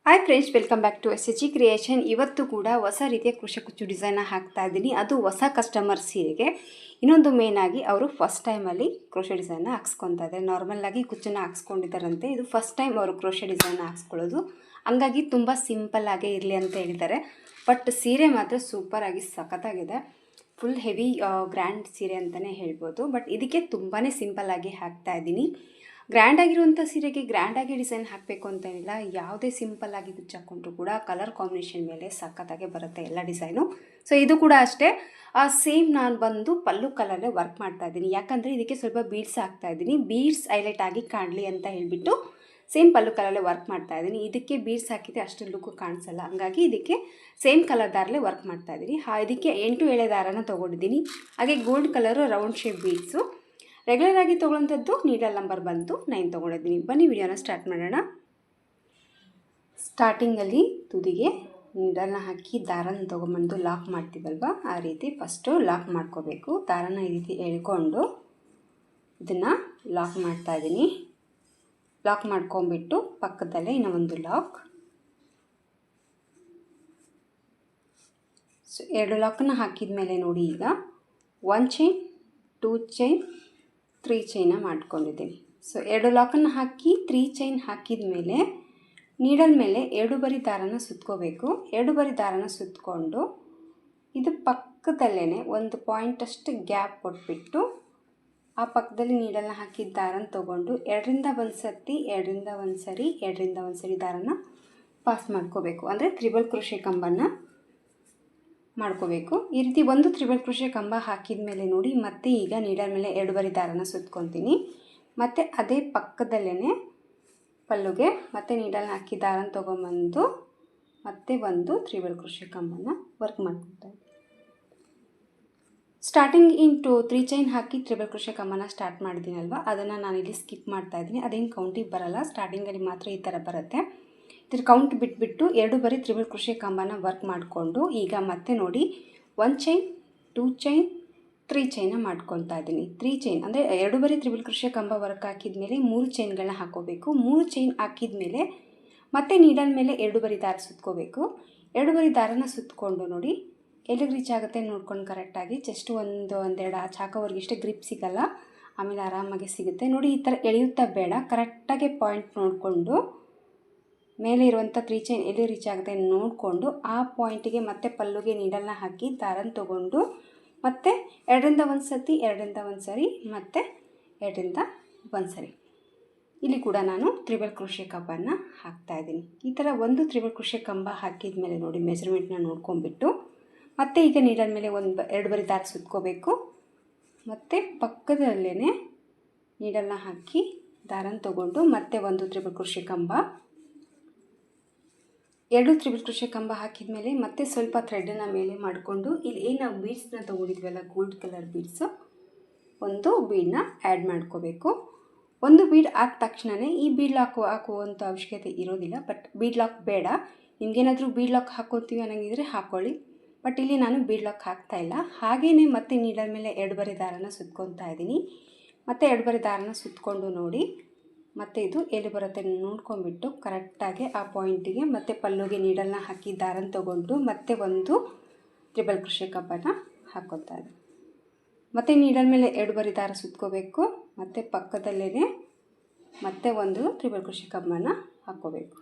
Hi friends, welcome back to SHG creation. ಇವತ್ತು ಕೂಡ ಹೊಸ ರೀತಿಯ ಕೃಷಿ ಕುಚ್ಚು ಡಿಸೈನ್ ಹಾಕ್ತಾ ಇದ್ದೀನಿ. ಅದು ಹೊಸ ಕಸ್ಟಮರ್ ಸೀರೆಗೆ. ಇನ್ನೊಂದು ಮೇನ್ ಆಗಿ ಅವರು ಫಸ್ಟ್ ಟೈಮಲ್ಲಿ ಕ್ರೋಶೆ ಡಿಸೈನ್ ಹಾಕ್ಸ್ಕೊತಾ ಇದ್ದಾರೆ. ನಾರ್ಮಲ್ ಆಗಿ ಕುಚ್ಚನ್ನು ಹಾಕ್ಸ್ಕೊಂಡಿದ್ದಾರಂತೆ. ಇದು ಫಸ್ಟ್ ಟೈಮ್ ಅವರು ಕ್ರೋಶೆ ಡಿಸೈನ್ ಹಾಕ್ಸ್ಕೊಳ್ಳೋದು. ಹಂಗಾಗಿ ತುಂಬ ಸಿಂಪಲ್ ಆಗೇ ಇರಲಿ ಅಂತ ಹೇಳಿದ್ದಾರೆ. ಬಟ್ ಸೀರೆ ಮಾತ್ರ ಸೂಪರ್ ಆಗಿ ಸಖತ್ತಾಗಿದೆ. ಫುಲ್ ಹೆವಿ ಗ್ರ್ಯಾಂಡ್ ಸೀರೆ ಅಂತಲೇ ಹೇಳ್ಬೋದು. ಬಟ್ ಇದಕ್ಕೆ ತುಂಬಾ ಸಿಂಪಲ್ ಆಗಿ ಹಾಕ್ತಾ ಇದ್ದೀನಿ. ಗ್ರ್ಯಾಂಡ್ ಆಗಿರುವಂಥ ಸೀರೆಗೆ ಗ್ರ್ಯಾಂಡಾಗಿ ಡಿಸೈನ್ ಹಾಕಬೇಕು ಅಂತೇನಿಲ್ಲ. ಯಾವುದೇ ಸಿಂಪಲ್ ಆಗಿ ಕುಚ್ಚು ಹಾಕ್ಕೊಂಡ್ರು ಕೂಡ ಕಲರ್ ಕಾಂಬಿನೇಷನ್ ಮೇಲೆ ಸಖತ್ತಾಗೆ ಬರುತ್ತೆ ಎಲ್ಲ ಡಿಸೈನು. ಸೊ ಇದು ಕೂಡ ಅಷ್ಟೇ ಸೇಮ್ ನಾನು ಬಂದು ಪಲ್ಲು ಕಲರೇ ವರ್ಕ್ ಮಾಡ್ತಾ ಇದ್ದೀನಿ. ಯಾಕಂದರೆ ಇದಕ್ಕೆ ಸ್ವಲ್ಪ ಬೀಡ್ಸ್ ಹಾಕ್ತಾ ಇದ್ದೀನಿ. ಬೀಡ್ಸ್ ಹೈಲೈಟ್ ಆಗಿ ಕಾಣಲಿ ಅಂತ ಹೇಳಿಬಿಟ್ಟು ಸೇಮ್ ಪಲ್ಲು ಕಲರಲ್ಲೇ ವರ್ಕ್ ಮಾಡ್ತಾ ಇದ್ದೀನಿ. ಇದಕ್ಕೆ ಬೀಡ್ಸ್ ಹಾಕಿದರೆ ಅಷ್ಟು ಲುಕ್ಕು ಕಾಣಿಸಲ್ಲ. ಹಂಗಾಗಿ ಇದಕ್ಕೆ ಸೇಮ್ ಕಲರ್ ದಾರಲ್ಲೇ ವರ್ಕ್ ಮಾಡ್ತಾ ಇದ್ದೀನಿ. ಇದಕ್ಕೆ 8 ಎಳೆ ದಾರನ ತೊಗೊಂಡಿದ್ದೀನಿ. ಹಾಗೆ gold colour round shape beads. Regular ಆಗಿ ತೊಗೊಳ್ಳೋಂಥದ್ದು ನೀಡಲ್ ನಂಬರ್ ಬಂದು 9 ತೊಗೊಂಡಿದ್ದೀನಿ. ಬನ್ನಿ ವಿಡಿಯೋನ ಸ್ಟಾರ್ಟ್ ಮಾಡೋಣ. ಸ್ಟಾರ್ಟಿಂಗಲ್ಲಿ ತುದಿಗೆ ನೀಡಲ್ನ ಹಾಕಿ ದಾರನ ತೊಗೊಂಬಂದು ಲಾಕ್ ಮಾಡ್ತೀವಲ್ವ, ಆ ರೀತಿ ಫಸ್ಟು ಲಾಕ್ ಮಾಡ್ಕೋಬೇಕು. ದಾರನ ಈ ರೀತಿ ಎಳ್ಕೊಂಡು ಇದನ್ನು ಲಾಕ್ ಮಾಡ್ತಾಯಿದ್ದೀನಿ. ಲಾಕ್ ಮಾಡ್ಕೊಂಬಿಟ್ಟು ಪಕ್ಕದಲ್ಲೇ ಇನ್ನೂ ಒಂದು ಲಾಕ್. ಸೊ 2 ಲಾಕನ್ನು ಹಾಕಿದ ಮೇಲೆ ನೋಡಿ, ಈಗ 1 ಚೈನ್, 2 ಚೈನ್, 3 ಚೈನ ಮಾಡ್ಕೊಂಡಿದ್ದೀನಿ. ಸೊ 2 ಲಾಕನ್ನು ಹಾಕಿ 3 ಚೈನ್ ಹಾಕಿದ ಮೇಲೆ ನೀಡಲ್ ಮೇಲೆ 2 ಬರಿ ದಾರನ ಸುತ್ಕೋಬೇಕು. 2 ಬರಿ ದಾರನ ಸುತ್ತಕೊಂಡು ಇದು ಪಕ್ಕದಲ್ಲೇ ಒಂದು ಪಾಯಿಂಟಷ್ಟು ಗ್ಯಾಪ್ ಕೊಟ್ಬಿಟ್ಟು ಆ ಪಕ್ಕದಲ್ಲಿ ನೀಡಲ್ನ ಹಾಕಿದ ದಾರನ ತೊಗೊಂಡು 2ರಿಂದ 1 ಸತಿ, 2ರಿಂದ 1 ಸರಿ, 2ರಿಂದ 1 ಸರಿ ದಾರನ ಪಾಸ್ ಮಾಡ್ಕೋಬೇಕು. ಅಂದರೆ ತ್ರಿಬಲ್ ಕ್ರೋಶೆ ಕಂಬನ ಮಾಡ್ಕೋಬೇಕು. ಈ ರೀತಿ ಒಂದು ತ್ರಿಬಲ್ ಕ್ರೋಶೆ ಕಂಬ ಹಾಕಿದ ಮೇಲೆ ನೋಡಿ, ಮತ್ತೆ ಈಗ ನೀಡಲ್ ಮೇಲೆ 2 ಬರಿ ದಾರನ ಸುತ್ಕೊತೀನಿ. ಮತ್ತು ಅದೇ ಪಕ್ಕದಲ್ಲೇ ಪಲ್ಲುಗೆ ಮತ್ತೆ ನೀಡಲ್ನ ಹಾಕಿ ದಾರನ ತೊಗೊಂಬಂದು ಮತ್ತೆ ಒಂದು ತ್ರಿಬಲ್ ಕ್ರೋಶೆ ಕಂಬನ ವರ್ಕ್ ಮಾಡ್ಕೊತಾ ಇದ್ದೀನಿ. ಸ್ಟಾರ್ಟಿಂಗ್ 3 ಚೈನ್ ಹಾಕಿ ತ್ರಿಬಲ್ ಕ್ರೋಶೆ ಕಂಬನ ಸ್ಟಾರ್ಟ್ ಮಾಡಿದ್ದೀನಲ್ವ, ಅದನ್ನು ನಾನಿಲ್ಲಿ ಸ್ಕಿಪ್ ಮಾಡ್ತಾ ಇದ್ದೀನಿ. ಅದೇನು ಕೌಂಟಿಗೆ ಬರಲ್ಲ, ಸ್ಟಾರ್ಟಿಂಗಲ್ಲಿ ಮಾತ್ರ ಈ ಥರ ಬರುತ್ತೆ. ಇದ್ರ ಕೌಂಟ್ ಬಿಟ್ಬಿಟ್ಟು 2 ಬರಿ ತ್ರಿಬಲ್ ಕ್ರೋಶೆ ಕಂಬನ ವರ್ಕ್ ಮಾಡಿಕೊಂಡು ಈಗ ಮತ್ತೆ ನೋಡಿ 1 ಚೈನ್, 2 ಚೈನ್, 3 ಚೈನ ಮಾಡ್ಕೊತಾ ಇದ್ದೀನಿ. 3 ಚೈನ್ ಅಂದರೆ 2 ಬರಿ ತ್ರಿಬಲ್ ಕ್ರೋಶೆ ಕಂಬ ವರ್ಕ್ ಹಾಕಿದ ಮೇಲೆ 3 ಚೈನ್ಗಳನ್ನ ಹಾಕೋಬೇಕು. 3 ಚೈನ್ ಹಾಕಿದ ಮೇಲೆ ಮತ್ತೆ ನೀಡಲ್ ಮೇಲೆ 2 ಬರಿ ದಾರ ಸುತ್ಕೋಬೇಕು. 2 ಬರಿ ದಾರನ ಸುತ್ತಕೊಂಡು ನೋಡಿ ಎಲ್ಲಿಗೆ ರೀಚ್ ಆಗುತ್ತೆ ನೋಡ್ಕೊಂಡು ಕರೆಕ್ಟಾಗಿ ಜಸ್ಟ್ ಒಂದೆರಡು ಆಚೆ ಹಾಕೋವರೆಗೆ ಇಷ್ಟೇ, ಗ್ರಿಪ್ ಸಿಗಲ್ಲ, ಆಮೇಲೆ ಆರಾಮಾಗಿ ಸಿಗುತ್ತೆ. ನೋಡಿ ಈ ಥರ ಎಳೆಯುತ್ತಾ ಬೇಡ, ಕರೆಕ್ಟಾಗಿ ಪಾಯಿಂಟ್ ನೋಡಿಕೊಂಡು ಮೇಲೆ ಇರುವಂಥ 3 ಚೈನ್ ಎಲ್ಲಿ ರೀಚ್ ಆಗುತ್ತೆ ನೋಡಿಕೊಂಡು ಆ ಪಾಯಿಂಟಿಗೆ ಮತ್ತೆ ಪಲ್ಲುಗೆ ನೀಡಲ್ನ ಹಾಕಿ ದಾರನ ತೊಗೊಂಡು ಮತ್ತೆ 2ರಿಂದ 1 ಸತಿ, 2ರಿಂದ 1 ಸರಿ, ಮತ್ತು 2ರಿಂದ 1 ಸರಿ. ಇಲ್ಲಿ ಕೂಡ ನಾನು ತ್ರಿಬಲ್ ಕ್ರೋಶೆ ಕಂಬನ ಹಾಕ್ತಾಯಿದ್ದೀನಿ. ಈ ಥರ ಒಂದು ತ್ರಿಬಲ್ ಕ್ರೋಶೆ ಕಂಬ ಹಾಕಿದ ಮೇಲೆ ನೋಡಿ ಮೆಜರ್ಮೆಂಟ್ನ ನೋಡ್ಕೊಂಬಿಟ್ಟು ಮತ್ತೆ ಈಗ ನೀಡಲ್ ಮೇಲೆ 2 ಬರಿ ದಾರ ಸುತ್ಕೋಬೇಕು. ಮತ್ತು ಪಕ್ಕದಲ್ಲೇ ನೀಡಲ್ನ ಹಾಕಿ ದಾರನ ತೊಗೊಂಡು ಮತ್ತೆ ಒಂದು ತ್ರಿಬಲ್ ಕ್ರೋಶೆ ಕಂಬ, 2 ತ್ರಿಬಲ್ ಕ್ರೋಶೆ ಕಂಬ ಹಾಕಿದ ಮೇಲೆ ಮತ್ತೆ ಸ್ವಲ್ಪ ಥ್ರೆಡನ್ನು ಮೇಲೆ ಮಾಡಿಕೊಂಡು ಇಲ್ಲಿ ಏನು ನಾವು ಬೀಡ್ಸ್ನ ತೊಗೊಂಡಿದ್ವಲ್ಲ, ಗೋಲ್ಡ್ ಕಲರ್ ಬೀಡ್ಸು, ಒಂದು ಬೀಡನ್ನ ಆ್ಯಡ್ ಮಾಡ್ಕೋಬೇಕು. ಒಂದು ಬೀಡ್ ಆದ ತಕ್ಷಣವೇ ಈ ಬೀಡ್ ಲಾಕ್ ಹಾಕುವಂಥ ಅವಶ್ಯಕತೆ ಇರೋದಿಲ್ಲ. ಬಟ್ ಬೀಡ್ ಲಾಕ್ ಬೇಡ, ನಿಮಗೇನಾದರೂ ಬೀಡ್ ಲಾಕ್ ಹಾಕೋತೀವಿ ಅನ್ನೋಂಗಿದ್ರೆ ಹಾಕ್ಕೊಳ್ಳಿ. ಬಟ್ ಇಲ್ಲಿ ನಾನು ಬೀಡ್ ಲಾಕ್ ಹಾಕ್ತಾಯಿಲ್ಲ. ಹಾಗೆಯೇ ಮತ್ತೆ ನೀಡಲ್ ಮೇಲೆ 2 ಬರಿ ದಾರನ ಸುತ್ಕೊತಾ ಇದ್ದೀನಿ. ಮತ್ತು 2 ಬರಿ ದಾರನ ಸುತ್ತಕೊಂಡು ನೋಡಿ ಮತ್ತು ಇದು ಎಲ್ಲಿ ಬರುತ್ತೆ ನೋಡ್ಕೊಂಬಿಟ್ಟು ಕರೆಕ್ಟಾಗಿ ಆ ಪಾಯಿಂಟಿಗೆ ಮತ್ತೆ ಪಲ್ಲುಗೆ ನೀಡಲ್ನ ಹಾಕಿ ದಾರನ ತೊಗೊಂಡು ಮತ್ತೆ ಒಂದು ತ್ರಿಬಲ್ ಕ್ರೋಶೆ ಕಂಬನ ಹಾಕ್ಕೊತಾ ಇದ್ದೀನಿ. ಮತ್ತು ನೀಡಲ್ ಮೇಲೆ 2 ಬರಿ ದಾರ ಸುತ್ಕೋಬೇಕು. ಮತ್ತು ಪಕ್ಕದಲ್ಲೇ ಮತ್ತೆ ಒಂದು ತ್ರಿಬಲ್ ಕ್ರೋಶೆ ಕಂಬನ ಹಾಕ್ಕೋಬೇಕು.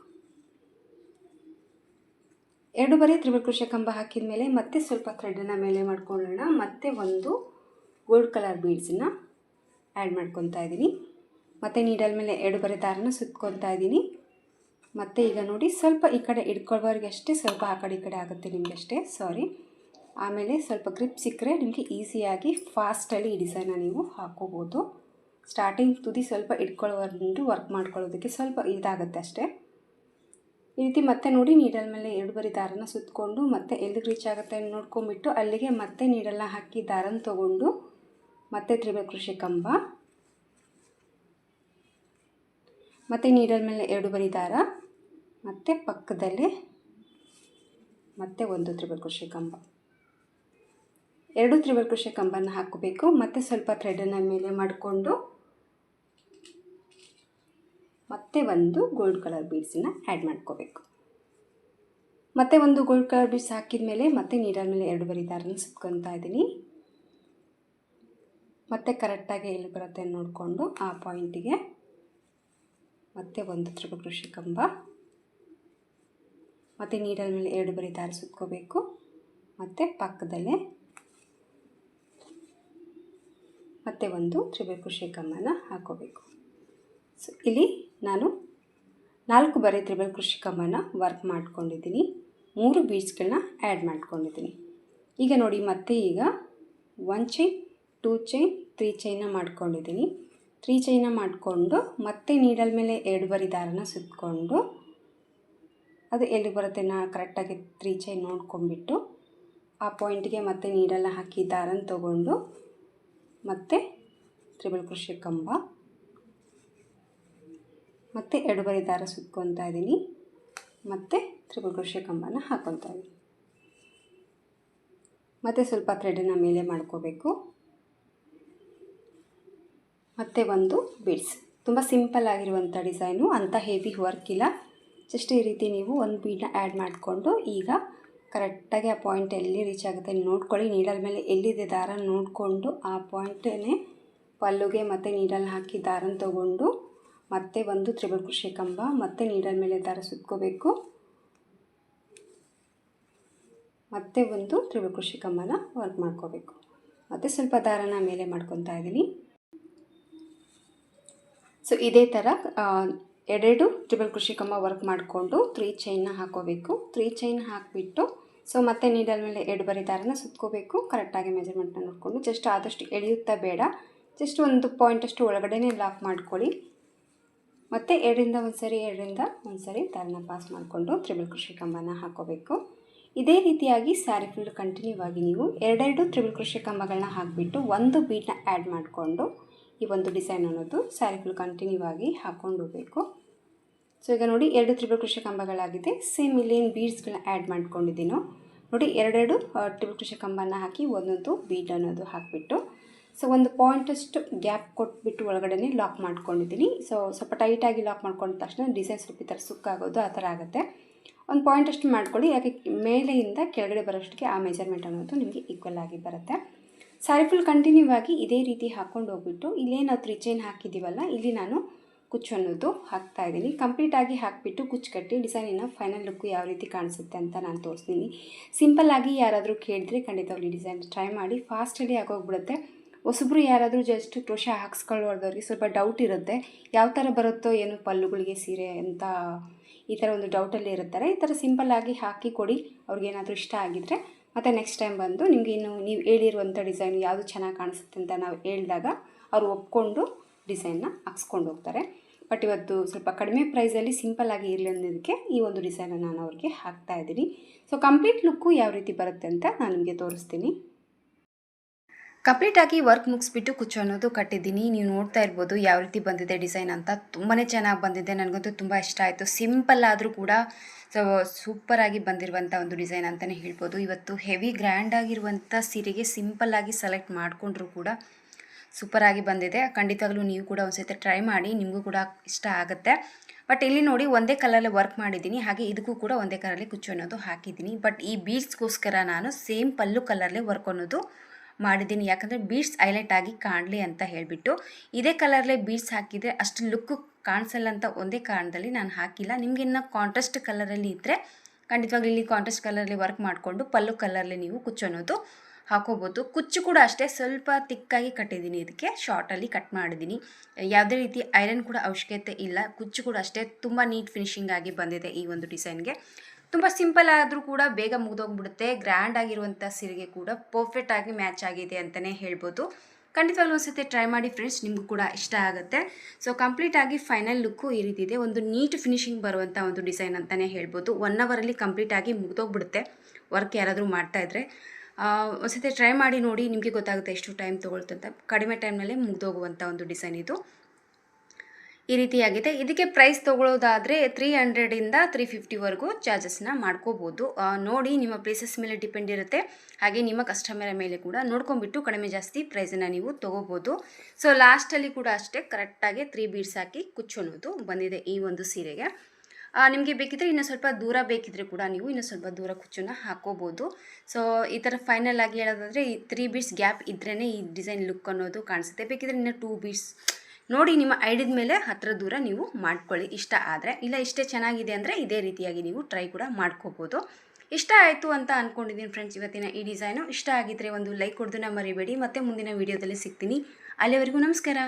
2 ಬರಿ ತ್ರಿಬಲ್ ಕ್ರೋಶೆ ಕಂಬ ಹಾಕಿದ ಮೇಲೆ ಮತ್ತೆ ಸ್ವಲ್ಪ ಥ್ರೆಡನ್ನು ಮೇಲೆ ಮಾಡ್ಕೊಳ್ಳೋಣ. ಮತ್ತೆ ಒಂದು ಗೋಲ್ಡ್ ಕಲರ್ ಬೀಡ್ಸನ್ನ ಆ್ಯಡ್ ಮಾಡ್ಕೊತಾ ಇದ್ದೀನಿ. ಮತ್ತು ನೀಡಲ್ ಮೇಲೆ 2 ಬರಿ ದಾರನ ಸುತ್ಕೊತಾ ಇದ್ದೀನಿ. ಮತ್ತು ಈಗ ನೋಡಿ ಸ್ವಲ್ಪ ಈ ಕಡೆ ಇಟ್ಕೊಳ್ಳೋವರೆಗೆ ಅಷ್ಟೇ, ಸ್ವಲ್ಪ ಆ ಕಡೆ ಈ ಕಡೆ ಆಗುತ್ತೆ ನಿಮಗಷ್ಟೇ, ಸಾರಿ. ಆಮೇಲೆ ಸ್ವಲ್ಪ ಗ್ರಿಪ್ ಸಿಕ್ಕರೆ ನಿಮಗೆ ಈಸಿಯಾಗಿ ಫಾಸ್ಟಲ್ಲಿ ಈ ಡಿಸೈನ ನೀವು ಹಾಕೋಬೋದು. ಸ್ಟಾರ್ಟಿಂಗ್ ತುದಿ ಸ್ವಲ್ಪ ಇಟ್ಕೊಳ್ಳೋವರೆಗೂ ವರ್ಕ್ ಮಾಡ್ಕೊಳ್ಳೋದಕ್ಕೆ ಸ್ವಲ್ಪ ಇದಾಗುತ್ತೆ ಅಷ್ಟೇ. ಈ ರೀತಿ ಮತ್ತೆ ನೋಡಿ ನೀಡಲ್ ಮೇಲೆ 2 ಬರಿ ದಾರನ ಸುತ್ತಕೊಂಡು ಮತ್ತೆ ಎಲ್ಲಿಗೆ ರೀಚ್ ಆಗುತ್ತೆ ನೋಡ್ಕೊಂಬಿಟ್ಟು ಅಲ್ಲಿಗೆ ಮತ್ತೆ ನೀಡಲ್ನ ಹಾಕಿ ದಾರನ ತೊಗೊಂಡು ಮತ್ತೆ ತ್ರಿಬಲ್ ಕ್ರೋಶೆ ಕಂಬ, ಮತ್ತು ನೀಡಲ್ ಮೇಲೆ 2 ಬರಿ ದಾರ, ಮತ್ತು ಪಕ್ಕದಲ್ಲೇ ಮತ್ತೆ ಒಂದು ತ್ರಿಬಲ್ ಕ್ರೋಶೆ ಕಂಬ, 2 ತ್ರಿಬಲ್ ಕ್ರೋಶೆ ಕಂಬನ ಹಾಕಬೇಕು. ಮತ್ತು ಸ್ವಲ್ಪ ಥ್ರೆಡನ್ನು ಮೇಲೆ ಮಾಡಿಕೊಂಡು ಮತ್ತೆ ಒಂದು ಗೋಲ್ಡ್ ಕಲರ್ ಬೀಡ್ಸನ್ನ ಆ್ಯಡ್ ಮಾಡ್ಕೋಬೇಕು. ಮತ್ತೆ ಒಂದು ಗೋಲ್ಡ್ ಕಲರ್ ಬೀಡ್ಸ್ ಹಾಕಿದ ಮೇಲೆ ಮತ್ತೆ ನೀಡಲ್ ಮೇಲೆ 2 ಬರಿ ದಾರನ ಸುತ್ಕೊತಾ ಇದ್ದೀನಿ. ಮತ್ತೆ ಕರೆಕ್ಟಾಗಿ ಎಲ್ಲಿ ಬರುತ್ತೆ ನೋಡಿಕೊಂಡು ಆ ಪಾಯಿಂಟಿಗೆ ಮತ್ತೆ ಒಂದು ತ್ರಿಬಲ್ ಕ್ರೋಶೆ ಕಂಬ, ಮತ್ತು ನೀಡಲ್ ಮೇಲೆ 2 ಬರಿ ದಾರ ಸುತ್ಕೋಬೇಕು. ಮತ್ತು ಪಕ್ಕದಲ್ಲೇ ಮತ್ತೆ ಒಂದು ತ್ರಿಬಲ್ ಕ್ರೋಶೆ ಕಂಬನ ಹಾಕೋಬೇಕು. ಸೊ ಇಲ್ಲಿ ನಾನು 4 ಬರಿ ತ್ರಿಬಲ್ ಕ್ರೋಶೆ ಕಂಬನ ವರ್ಕ್ ಮಾಡ್ಕೊಂಡಿದ್ದೀನಿ. 3 ಬೀಡ್ಸ್ಗಳನ್ನ ಆ್ಯಡ್ ಮಾಡ್ಕೊಂಡಿದ್ದೀನಿ. ಈಗ ನೋಡಿ ಮತ್ತೆ ಈಗ 1 ಚೈನ್ 2 ಚೈನ್ 3 ಚೈನ್ನ ಮಾಡ್ಕೊಂಡಿದ್ದೀನಿ. 3 ಚೈನ್ನ ಮಾಡಿಕೊಂಡು ಮತ್ತೆ ನೀಡಲ್ ಮೇಲೆ 2 ಬರಿ ದಾರನ ಸುತ್ತಕೊಂಡು ಅದು ಎಲ್ಲಿ ಬರುತ್ತೆ ಕರೆಕ್ಟಾಗಿ 3 ಚೈನ್ ನೋಡ್ಕೊಂಡ್ಬಿಟ್ಟು ಆ ಪಾಯಿಂಟಿಗೆ ಮತ್ತೆ ನೀಡಲ್ನ ಹಾಕಿ ದಾರನ ತಗೊಂಡು ಮತ್ತೆ ತ್ರಿಬಲ್ ಕ್ರೋಶೆ ಕಂಬ ಮತ್ತು 2 ಬರಿ ದಾರ ಸುತ್ಕೊತಾ ಇದ್ದೀನಿ. ಮತ್ತು ತ್ರಿಬಲ್ ಕ್ರೋಶೆ ಕಂಬನ ಹಾಕ್ಕೊತಾ ಇದ್ದೀನಿ. ಮತ್ತು ಸ್ವಲ್ಪ ಥ್ರೆಡನ್ನು ಮೇಲೆ ಮಾಡ್ಕೋಬೇಕು. ಮತ್ತು ಒಂದು ಬೀಡ್ಸ್, ತುಂಬ ಸಿಂಪಲ್ ಆಗಿರುವಂಥ ಡಿಸೈನು, ಅಂಥ ಹೆವಿ ವರ್ಕ್ ಇಲ್ಲ. ಜಸ್ಟ್ ಈ ರೀತಿ ನೀವು ಒಂದು ಬೀಡನ್ನ ಆ್ಯಡ್ ಮಾಡಿಕೊಂಡು ಈಗ ಕರೆಕ್ಟಾಗಿ ಆ ಪಾಯಿಂಟ್ ಎಲ್ಲಿ ರೀಚ್ ಆಗುತ್ತೆ ನೋಡ್ಕೊಳ್ಳಿ. ನೀಡಲ್ ಮೇಲೆ ಎಲ್ಲಿದೆ ದಾರ ನೋಡಿಕೊಂಡು ಆ ಪಾಯಿಂಟನ್ನೇ ಪಲ್ಲುಗೆ ಮತ್ತು ನೀಡಲ್ ಹಾಕಿ ದಾರನ ತಗೊಂಡು ಮತ್ತೆ ಒಂದು ತ್ರಿಬಲ್ ಕ್ರೋಶೆ ಕಂಬ ಮತ್ತು ನೀಡಲ್ ಮೇಲೆ ದಾರ ಸುತ್ಕೋಬೇಕು. ಮತ್ತೆ ಒಂದು ತ್ರಿಬಲ್ ಕ್ರೋಶೆ ಕಂಬನ ವರ್ಕ್ ಮಾಡ್ಕೋಬೇಕು. ಮತ್ತು ಸ್ವಲ್ಪ ದಾರನ ಮೇಲೆ ಮಾಡ್ಕೊತಾ ಇದ್ದೀನಿ. ಸೊ ಇದೇ ಥರ 2 ತ್ರಿಬಲ್ ಕ್ರೋಶೆ ಕಂಬ ವರ್ಕ್ ಮಾಡಿಕೊಂಡು 3 ಚೈನ್ನ ಹಾಕೋಬೇಕು. 3 ಚೈನ್ ಹಾಕಿಬಿಟ್ಟು ಸೊ ಮತ್ತೆ ನೀಡಲ್ ಮೇಲೆ 2 ಬರಿ ದಾರನ ಸುತ್ಕೋಬೇಕು. ಕರೆಕ್ಟಾಗಿ ಮೆಜರ್ಮೆಂಟ್ನ ನೋಡಿಕೊಂಡು ಜಸ್ಟ್ ಆದಷ್ಟು ಎಳೆಯುತ್ತಾ ಬೇಡ, ಜಸ್ಟ್ ಒಂದು ಪಾಯಿಂಟಷ್ಟು ಒಳಗಡೆನೇ ಲಾಕ್ ಮಾಡ್ಕೊಳ್ಳಿ. ಮತ್ತು 2ರಿಂದ ಒಂದು ಸರಿ ದಾರನ ಪಾಸ್ ಮಾಡಿಕೊಂಡು ತ್ರಿಬಲ್ ಕ್ರೋಶೆ ಕಂಬನ ಹಾಕೋಬೇಕು. ಇದೇ ರೀತಿಯಾಗಿ ಸ್ಯಾರಿ ಫುಲ್ ಕಂಟಿನ್ಯೂ ಆಗಿ ನೀವು 2 ತ್ರಿಬಲ್ ಕ್ರೋಶೆ ಕಂಬಗಳನ್ನ ಹಾಕಿಬಿಟ್ಟು ಒಂದು ಬೀಡನ್ನ ಆ್ಯಡ್ ಮಾಡಿಕೊಂಡು ಈ ಒಂದು ಡಿಸೈನ್ ಅನ್ನೋದು ಸ್ಯಾರಿ ಫುಲ್ ಕಂಟಿನ್ಯೂ ಆಗಿ ಹಾಕ್ಕೊಂಡು ಹೋಗಬೇಕು. ಸೊ ಈಗ ನೋಡಿ 2 ತ್ರಿಬಲ್ ಕ್ರೋಶೆ ಕಂಬಗಳಾಗಿದೆ. ಸೇಮ್ ಇಲ್ಲೇನು ಬೀಡ್ಸ್ಗಳನ್ನ ಆ್ಯಡ್ ಮಾಡ್ಕೊಂಡಿದ್ದೀನೋ ನೋಡಿ 2 ತ್ರಿಬಲ್ ಕ್ರೋಶೆ ಕಂಬನ ಹಾಕಿ ಒಂದೊಂದು ಬೀಡ್ ಅನ್ನೋದು ಹಾಕಿಬಿಟ್ಟು ಸೊ ಒಂದು ಪಾಯಿಂಟಷ್ಟು ಗ್ಯಾಪ್ ಕೊಟ್ಬಿಟ್ಟು ಒಳಗಡೆ ಲಾಕ್ ಮಾಡ್ಕೊಂಡಿದ್ದೀನಿ. ಸೊ ಸ್ವಲ್ಪ ಟೈಟಾಗಿ ಲಾಕ್ ಮಾಡ್ಕೊಂಡ ತಕ್ಷಣ ಡಿಸೈನ್ ಸ್ವಲ್ಪ ಈ ಥರ ಸುಕ್ಕಾಗೋದು ಆ ಥರ ಆಗುತ್ತೆ. ಒಂದು ಪಾಯಿಂಟಷ್ಟು ಮಾಡ್ಕೊಳ್ಳಿ, ಯಾಕೆ ಮೇಲೆಯಿಂದ ಕೆಳಗಡೆ ಬರೋಷ್ಟಕ್ಕೆ ಆ ಮೆಜರ್ಮೆಂಟ್ ಅನ್ನೋದು ನಿಮಗೆ ಈಕ್ವಲ್ ಆಗಿ ಬರುತ್ತೆ. ಸ್ಯಾರಿ ಫುಲ್ ಕಂಟಿನ್ಯೂ ಆಗಿ ಇದೇ ರೀತಿ ಹಾಕ್ಕೊಂಡು ಹೋಗ್ಬಿಟ್ಟು ಇಲ್ಲೇ ನಾವು 3 ಚೈನ್ ಹಾಕಿದ್ದೀವಲ್ಲ, ಇಲ್ಲಿ ನಾನು ಕುಚ್ಚು ಅನ್ನೋದು ಹಾಕ್ತಾಯಿದ್ದೀನಿ. ಕಂಪ್ಲೀಟಾಗಿ ಹಾಕಿಬಿಟ್ಟು ಕುಚ್ಚು ಕಟ್ಟಿ ಡಿಸೈನಿನ ಫೈನಲ್ ಲುಕ್ಕು ಯಾವ ರೀತಿ ಕಾಣಿಸುತ್ತೆ ಅಂತ ನಾನು ತೋರಿಸ್ತೀನಿ. ಸಿಂಪಲ್ಲಾಗಿ ಯಾರಾದರೂ ಕೇಳಿದ್ರೆ ಖಂಡಿತವಾಗ್ಲಿ ಡಿಸೈನ್ ಟ್ರೈ ಮಾಡಿ, ಫಾಸ್ಟಲ್ಲಿ ಆಗೋಗ್ಬಿಡುತ್ತೆ. ಹೊಸಬ್ರು ಯಾರಾದರೂ ಜಸ್ಟ್ ಕ್ರೋಶೆ ಹಾಕ್ಸ್ಕೊಳ್ಳೋದವ್ರಿಗೆ ಸ್ವಲ್ಪ ಡೌಟ್ ಇರುತ್ತೆ, ಯಾವ ಥರ ಬರುತ್ತೋ ಏನು ಪಲ್ಲುಗಳಿಗೆ ಸೀರೆ ಅಂತ ಈ ಥರ ಒಂದು ಡೌಟಲ್ಲಿ ಇರ್ತಾರೆ. ಈ ಥರ ಸಿಂಪಲ್ಲಾಗಿ ಹಾಕಿ ಕೊಡಿ, ಅವ್ರಿಗೇನಾದರೂ ಇಷ್ಟ ಆಗಿದ್ದರೆ ಮತ್ತು ನೆಕ್ಸ್ಟ್ ಟೈಮ್ ಬಂದು ನಿಮಗೆ ಇನ್ನು ನೀವು ಹೇಳಿರುವಂಥ ಡಿಸೈನ್ ಯಾವುದು ಚೆನ್ನಾಗಿ ಕಾಣಿಸುತ್ತೆ ಅಂತ ನಾವು ಹೇಳಿದಾಗ ಅವರು ಒಪ್ಕೊಂಡು ಡಿಸೈನ್ನ ಹಾಕ್ಸ್ಕೊಂಡು ಹೋಗ್ತಾರೆ. ಬಟ್ ಇವತ್ತು ಸ್ವಲ್ಪ ಕಡಿಮೆ ಪ್ರೈಸಲ್ಲಿ ಸಿಂಪಲ್ಲಾಗಿ ಇರಲಿ ಅನ್ನೋದಕ್ಕೆ ಈ ಒಂದು ಡಿಸೈನನ್ನು ನಾನು ಅವ್ರಿಗೆ ಹಾಕ್ತಾಯಿದ್ದೀನಿ. ಸೊ ಕಂಪ್ಲೀಟ್ ಲುಕ್ಕು ಯಾವ ರೀತಿ ಬರುತ್ತೆ ಅಂತ ನಾನು ನಿಮಗೆ ತೋರಿಸ್ತೀನಿ. ಕಂಪ್ಲೀಟಾಗಿ ವರ್ಕ್ ಮುಗಿಸ್ಬಿಟ್ಟು ಕುಚ್ಚು ಅನ್ನೋದು ಕಟ್ಟಿದ್ದೀನಿ. ನೀವು ನೋಡ್ತಾ ಇರ್ಬೋದು ಯಾವ ರೀತಿ ಬಂದಿದೆ ಡಿಸೈನ್ ಅಂತ. ತುಂಬಾ ಚೆನ್ನಾಗಿ ಬಂದಿದೆ, ನನಗಂತೂ ತುಂಬ ಇಷ್ಟ ಆಯಿತು. ಸಿಂಪಲ್ ಆದರೂ ಕೂಡ ಸೊ ಸೂಪರಾಗಿ ಬಂದಿರುವಂಥ ಒಂದು ಡಿಸೈನ್ ಅಂತಲೇ ಹೇಳ್ಬೋದು. ಇವತ್ತು ಹೆವಿ ಗ್ರ್ಯಾಂಡಾಗಿರುವಂಥ ಸೀರೆಗೆ ಸಿಂಪಲ್ಲಾಗಿ ಸೆಲೆಕ್ಟ್ ಮಾಡಿಕೊಂಡ್ರೂ ಕೂಡ ಸೂಪರಾಗಿ ಬಂದಿದೆ. ಖಂಡಿತವಾಗ್ಲೂ ನೀವು ಕೂಡ ಒಂದು ಸತಿ ಟ್ರೈ ಮಾಡಿ, ನಿಮಗೂ ಕೂಡ ಇಷ್ಟ ಆಗುತ್ತೆ. ಬಟ್ ಇಲ್ಲಿ ನೋಡಿ ಒಂದೇ ಕಲರಲ್ಲಿ ವರ್ಕ್ ಮಾಡಿದ್ದೀನಿ, ಹಾಗೆ ಇದಕ್ಕೂ ಕೂಡ ಒಂದೇ ಕಲರಲ್ಲಿ ಕುಚ್ಚು ಅನ್ನೋದು ಹಾಕಿದ್ದೀನಿ. ಬಟ್ ಈ ಬೀಡ್ಸ್ಗೋಸ್ಕರ ನಾನು ಸೇಮ್ ಪಲ್ಲು ಕಲರ್ಲೇ ವರ್ಕ್ ಅನ್ನೋದು ಮಾಡಿದ್ದೀನಿ, ಯಾಕಂದರೆ ಬೀಡ್ಸ್ ಹೈಲೈಟ್ ಆಗಿ ಕಾಣಲಿ ಅಂತ ಹೇಳಿಬಿಟ್ಟು. ಇದೇ ಕಲರ್ಲೇ ಬೀಡ್ಸ್ ಹಾಕಿದರೆ ಅಷ್ಟು ಲುಕ್ಕು ಕಾಣಿಸಲ್ಲ ಅಂತ ಒಂದೇ ಕಾರಣದಲ್ಲಿ ನಾನು ಹಾಕಿಲ್ಲ. ನಿಮಗೆ ಇನ್ನು ಕಾಂಟ್ರಾಸ್ಟ್ ಕಲರಲ್ಲಿ ಇದ್ದರೆ ಖಂಡಿತವಾಗ್ಲೂ ಇಲ್ಲಿ ಕಾಂಟ್ರಾಸ್ಟ್ ಕಲರಲ್ಲಿ ವರ್ಕ್ ಮಾಡಿಕೊಂಡು ಪಲ್ಲು ಕಲರ್ಲಿ ನೀವು ಕುಚ್ಚು ಅನ್ನೋದು ಹಾಕೋಬೋದು. ಕುಚ್ಚು ಕೂಡ ಅಷ್ಟೇ ಸ್ವಲ್ಪ ತಿಕ್ಕಾಗಿ ಕಟ್ಟಿದ್ದೀನಿ, ಇದಕ್ಕೆ ಶಾರ್ಟಲ್ಲಿ ಕಟ್ ಮಾಡಿದ್ದೀನಿ. ಯಾವುದೇ ರೀತಿ ಐರನ್ ಕೂಡ ಅವಶ್ಯಕತೆ ಇಲ್ಲ. ಕುಚ್ಚು ಕೂಡ ಅಷ್ಟೇ ತುಂಬ ನೀಟ್ ಫಿನಿಶಿಂಗ್ ಆಗಿ ಬಂದಿದೆ ಈ ಒಂದು ಡಿಸೈನ್ಗೆ. ತುಂಬ ಸಿಂಪಲ್ ಆದರೂ ಕೂಡ ಬೇಗ ಮುಗಿದೋಗ್ಬಿಡುತ್ತೆ. ಗ್ರ್ಯಾಂಡ್ ಆಗಿರುವಂಥ ಸೀರೆಗೆ ಕೂಡ ಪರ್ಫೆಕ್ಟಾಗಿ ಮ್ಯಾಚ್ ಆಗಿದೆ ಅಂತಲೇ ಹೇಳ್ಬೋದು. ಖಂಡಿತವಾಗ್ಲೂ ಒಂದ್ಸತಿ ಟ್ರೈ ಮಾಡಿ ಫ್ರೆಂಡ್ಸ್, ನಿಮಗೂ ಕೂಡ ಇಷ್ಟ ಆಗುತ್ತೆ. ಸೊ ಕಂಪ್ಲೀಟಾಗಿ ಫೈನಲ್ ಲುಕ್ಕು ಈ ರೀತಿ ಇದೆ. ಒಂದು ನೀಟ್ ಫಿನಿಶಿಂಗ್ ಬರುವಂಥ ಒಂದು ಡಿಸೈನ್ ಅಂತಲೇ ಹೇಳ್ಬೋದು. 1 ಅವರಲ್ಲಿ ಕಂಪ್ಲೀಟಾಗಿ ಮುಗಿದೋಗ್ಬಿಡುತ್ತೆ ವರ್ಕ್ ಯಾರಾದರೂ ಮಾಡ್ತಾಯಿದ್ರೆ. ಒಂದ್ಸತಿ ಟ್ರೈ ಮಾಡಿ ನೋಡಿ, ನಿಮಗೆ ಗೊತ್ತಾಗುತ್ತೆ ಎಷ್ಟು ಟೈಮ್ ತೊಗೊಳ್ತು ಅಂತ. ಕಡಿಮೆ ಟೈಮ್ನಲ್ಲೇ ಮುಗಿದೋಗುವಂಥ ಒಂದು ಡಿಸೈನ್ ಇದು. ಈ ರೀತಿಯಾಗಿದೆ. ಇದಕ್ಕೆ ಪ್ರೈಸ್ ತೊಗೊಳ್ಳೋದಾದರೆ 300ಇಂದ 350ವರೆಗೂ ಚಾರ್ಜಸ್ನ ಮಾಡ್ಕೋಬೋದು. ನೋಡಿ, ನಿಮ್ಮ ಪ್ಲೇಸಸ್ ಮೇಲೆ ಡಿಪೆಂಡ್ ಇರುತ್ತೆ, ಹಾಗೆ ನಿಮ್ಮ ಕಸ್ಟಮರ್ ಮೇಲೆ ಕೂಡ ನೋಡ್ಕೊಂಬಿಟ್ಟು ಕಡಿಮೆ ಜಾಸ್ತಿ ಪ್ರೈಸನ್ನು ನೀವು ತೊಗೋಬೋದು. ಸೊ ಲಾಸ್ಟಲ್ಲಿ ಕೂಡ ಅಷ್ಟೇ ಕರೆಕ್ಟಾಗಿ 3 ಬೀಡ್ಸ್ ಹಾಕಿ ಕುಚ್ಚು ಅನ್ನೋದು ಬಂದಿದೆ ಈ ಒಂದು ಸೀರೆಗೆ. ನಿಮಗೆ ಬೇಕಿದ್ದರೆ ಇನ್ನೂ ಸ್ವಲ್ಪ ದೂರ ಬೇಕಿದ್ದರೆ ಕೂಡ ನೀವು ಇನ್ನೂ ಸ್ವಲ್ಪ ದೂರ ಕುಚ್ಚನ್ನು ಹಾಕ್ಕೋಬೋದು. ಸೊ ಈ ಥರ ಫೈನಲ್ ಆಗಿ ಹೇಳೋದಾದರೆ ಈ 3 ಬೀಡ್ಸ್ ಗ್ಯಾಪ್ ಇದ್ರೇ ಈ ಡಿಸೈನ್ ಲುಕ್ ಅನ್ನೋದು ಕಾಣಿಸುತ್ತೆ. ಬೇಕಿದ್ರೆ ಇನ್ನೂ 2 ಬೀಡ್ಸ್ ನೋಡಿ ನಿಮ್ಮ ಐಡಿಯದ ಮೇಲೆ ಹತ್ತಿರ ದೂರ ನೀವು ಮಾಡ್ಕೊಳ್ಳಿ ಇಷ್ಟ ಆದರೆ. ಇಲ್ಲ ಇಷ್ಟೇ ಚೆನ್ನಾಗಿದೆ ಅಂದರೆ ಇದೇ ರೀತಿಯಾಗಿ ನೀವು ಟ್ರೈ ಕೂಡ ಮಾಡ್ಕೋಬೋದು. ಇಷ್ಟ ಆಯಿತು ಅಂತ ಅಂದ್ಕೊಂಡಿದ್ದೀನಿ ಫ್ರೆಂಡ್ಸ್ ಇವತ್ತಿನ ಈ ಡಿಸೈನು. ಇಷ್ಟ ಆಗಿದ್ದರೆ ಒಂದು ಲೈಕ್ ಕೊಡೋದನ್ನ ಮರಿಬೇಡಿ. ಮತ್ತೆ ಮುಂದಿನ ವೀಡಿಯೋದಲ್ಲಿ ಸಿಗ್ತೀನಿ. ಅಲ್ಲಿವರೆಗೂ ನಮಸ್ಕಾರ.